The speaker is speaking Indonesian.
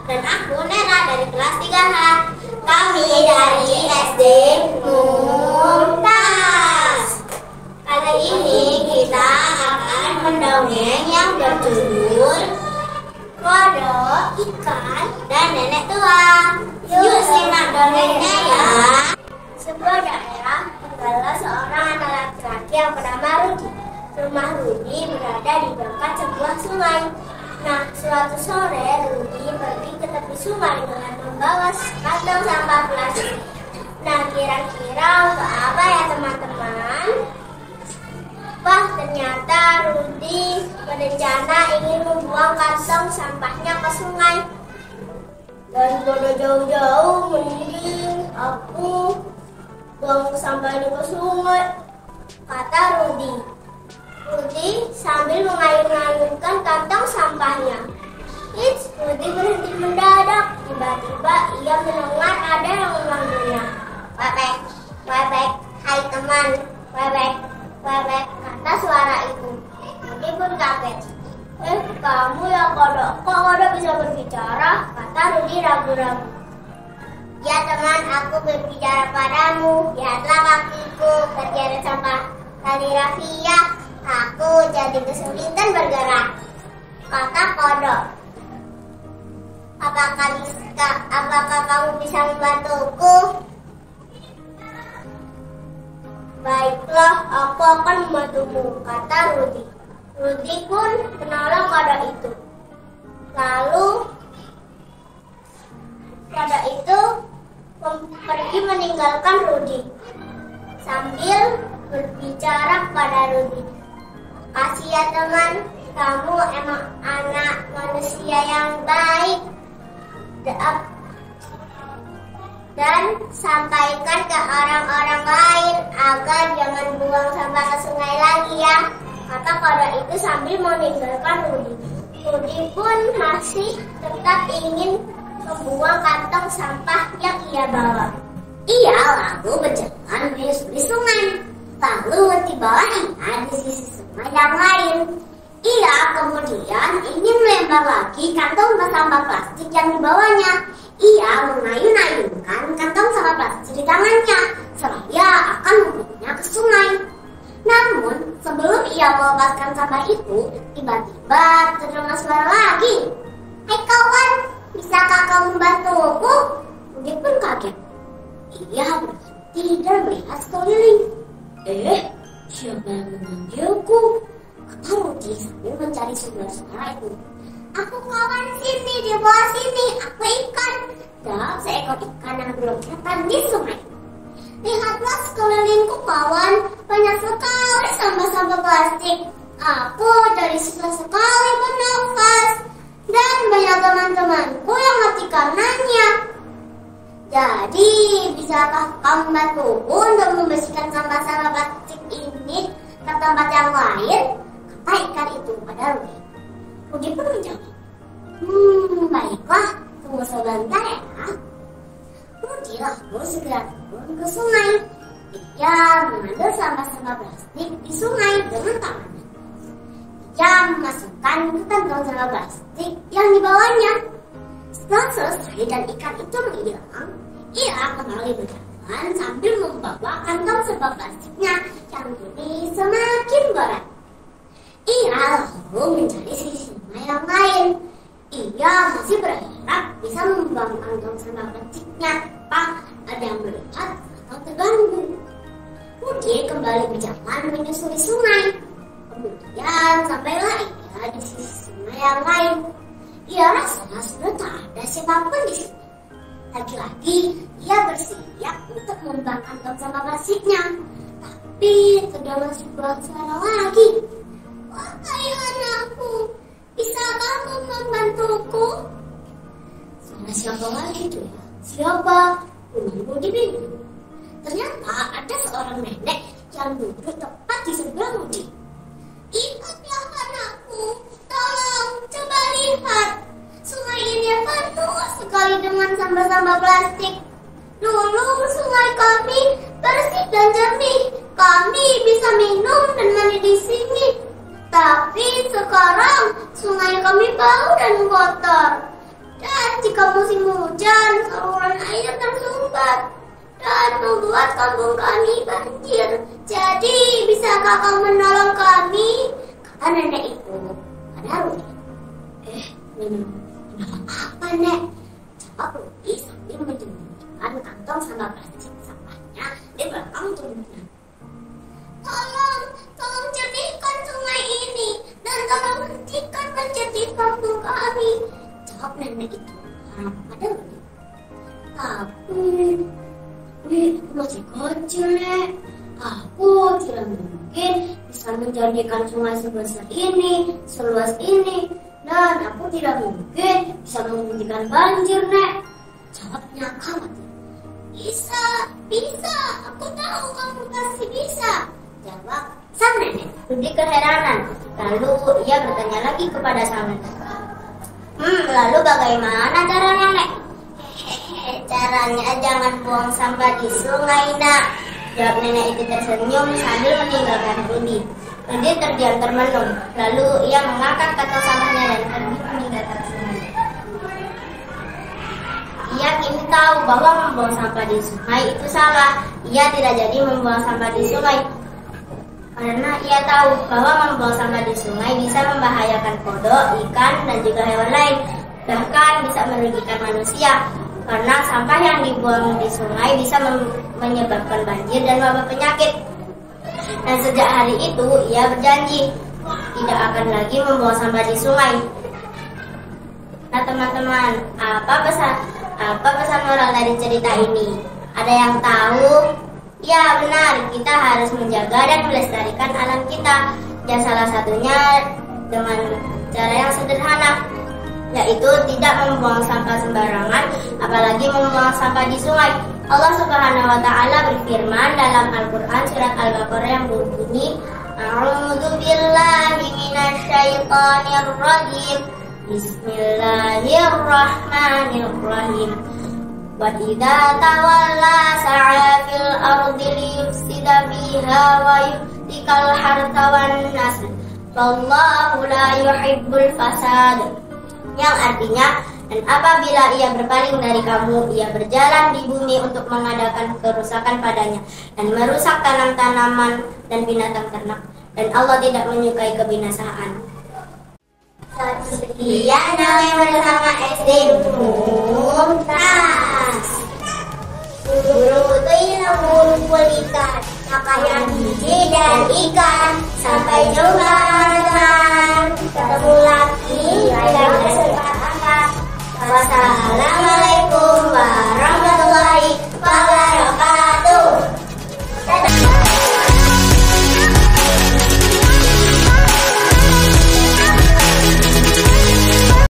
Dan aku Nera dari kelas 3H. Kami dari SD Mumtaz. Kali ini kita akan mendongeng yang berjudul Kodok, Ikan, dan Nenek Tua. Yuk simak dongengnya ya. Sebuah daerah tinggallah seorang anak laki-laki yang bernama Rudi. Rumah Rudi berada di dekat sebuah sungai. Nah, suatu sore Rudi pergi ke tepi sungai dengan membawa kantong sampah plastik. Nah, kira-kira untuk apa ya teman-teman? Wah, ternyata Rudi berencana ingin membuang kantong sampahnya ke sungai. Daripada jauh-jauh, mending aku buang sampah ini ke sungai, kata Rudi. Rudi sambil mengayun-ayunkan kantong sampahnya. Rudi berhenti mendadak. Tiba-tiba ia mendengar ada yang memanggilnya. Webek, webek, hai teman, webek, webek, kata suara itu. Rudi pun kaget. Kamu ya Kodok, kok Kodok bisa berbicara? Kata Rudi ragu-ragu. Ya teman, aku berbicara padamu. Lihatlah kakiku, terjadi sampah tali rafia. Aku jadi kesulitan bergerak, kata Kodok. Apakah kamu bisa membantuku? Baiklah, aku akan membantumu, kata Rudi. Rudi pun menolong Kodok itu. Lalu Kodok itu pergi meninggalkan Rudi sambil berbicara kepada Rudi. Kasih ya teman, kamu emang anak manusia yang baik. Dan sampaikan ke orang-orang lain agar jangan buang sampah ke sungai lagi ya, kata Kodok itu sambil meninggalkan Rudi. Rudi pun masih tetap ingin membuang kantong sampah yang ia bawa. Ia lalu berjalan menyusuri sungai. Lalu tibanya di sisi sungai yang lain. Ia kemudian ingin melempar lagi kantong sampah plastik yang dibawanya. Ia mengayun-ayunkan kantong sampah plastik di tangannya seraya akan membawanya ke sungai. Namun sebelum ia melepaskan sampah itu, tiba-tiba terdengar suara lagi. Hai kawan, bisakah kamu membantuku? Rudi pun kaget. Ia berhenti dan melihat sekeliling. Siapa yang memanggilku? Kata Rudi sambil mencari sumber suara itu. Aku kawan sini, di bawah sini, aku ikan. Dan seekor ikan yang berloncat di sungai. Lihatlah sekelilingku kawan, banyak sekali sampah-sampah plastik. Aku dari susah sekali bernafas. Dan banyak teman-temanku yang mati karenanya. Jadi, bisakah kamu bantuku untuk membersihkan sampah-sampah plastik ini ke tempat yang lain? Kata ikan itu pada Rudi. Rudi pun menjawab. Baiklah, tunggu sebentar ya. Rudi lalu segera turun ke sungai. Ia mengambil sampah-sampah plastik di sungai dengan tangannya. Ia memasukkan ke kantong sampah plastik yang dibawanya. Setelah selesai dan ikan itu menghilang, ia kembali berjalan sambil membawa kantong sampah plastiknya yang kini semakin berat. Ia lalu mencari sisi sungai yang lain. Ia masih berharap bisa membuang kantong sampah plastiknya tanpa ada yang melihat atau terganggu. Rudi kembali berjalan menyusuri sungai. Kemudian sampailah ia di sisi sungai yang lain. Ia rasa sudah tak ada siapapun di sini. Lagi-lagi ia bersiap untuk membuang kantong sampah plastiknya. Tapi terdengar sebuah suara lagi. Wahai anakku, bisakah kamu membantuku? Suara siapa lagi itu ya? Siapa? Rudi bingung. Ternyata ada seorang nenek yang duduk tepat di sebelah Rudi. Lihatlah anakku, tolong coba lihat. Sungai ini penuh sekali dengan sampah-sampah plastik. Dulu sungai kami bersih dan jernih. Kami bisa minum dan mandi di sini. Tapi sekarang sungai kami bau dan kotor. Dan hujan, saluran air tersumbat dan membuat kampung kami banjir. Jadi, bisakah kau menolong kami? Kata nenek itu. Ada Rudi. Menolong apa, Nek? Jawab Rudi sambil menunjukkan kantong sampah plastik sampahnya di belakang tubuhnya. Tolong jernihkan sungai ini dan tolong hentikan banjir di kampung kami. Jawab nenek itu. Ada Rudi. Tapi aku masih kecil, Nek. Aku tidak mungkin bisa menjernihkan sungai sebesar ini, seluas ini, dan aku tidak mungkin bisa menghentikan banjir, Nek. Jawabnya khawatir. Bisa, aku tahu kamu pasti bisa. Jawab sang nenek. Rudi keheranan. Lalu ia bertanya lagi kepada sang nenek. Lalu bagaimana caranya, Nek? Caranya jangan buang sampah di sungai, Nak. Jawab nenek itu tersenyum sambil meninggalkan Rudi. Rudi terdiam termenung. Lalu ia mengangkat kantong sampahnya dan pergi meninggalkan sungai. Ia kini tahu bahwa membuang sampah di sungai itu salah. Ia tidak jadi membuang sampah di sungai karena ia tahu bahwa membuang sampah di sungai bisa membahayakan kodok, ikan, dan juga hewan lain. Bahkan bisa merugikan manusia karena sampah yang dibuang di sungai bisa menyebabkan banjir dan wabah penyakit. Dan sejak hari itu ia berjanji tidak akan lagi membuang sampah di sungai. Nah teman-teman, apa pesan moral dari cerita ini? Ada yang tahu? Ya benar, kita harus menjaga dan melestarikan alam kita. Dan salah satunya dengan cara yang sederhana, yaitu tidak membuang sampah sembarangan, apalagi membuang sampah di sungai. Allah Subhanahu wa Ta'ala berfirman dalam Al-Quran surat Al-Baqarah yang berbunyi, A'udzu billahi minasyaitonir rajim. Bismillahirrahmanirrahim. Wa idza tawalla sa'a fil ardi liyufsida fiha wa yuhlikal harta wan nasl. Wallahu la yuhibbul fasad. Yang artinya, dan apabila ia berpaling dari kamu, ia berjalan di bumi untuk mengadakan kerusakan padanya dan merusak tanam-tanaman dan binatang ternak, dan Allah tidak menyukai kebinasaan. Sekian yang bersama SD Mumtaz. Guru ilmu kulikan, pakaian biji dan ikan. Sampai jumpa teman-teman. Ketemu lagi dalam kesempatan. Wassalamualaikum.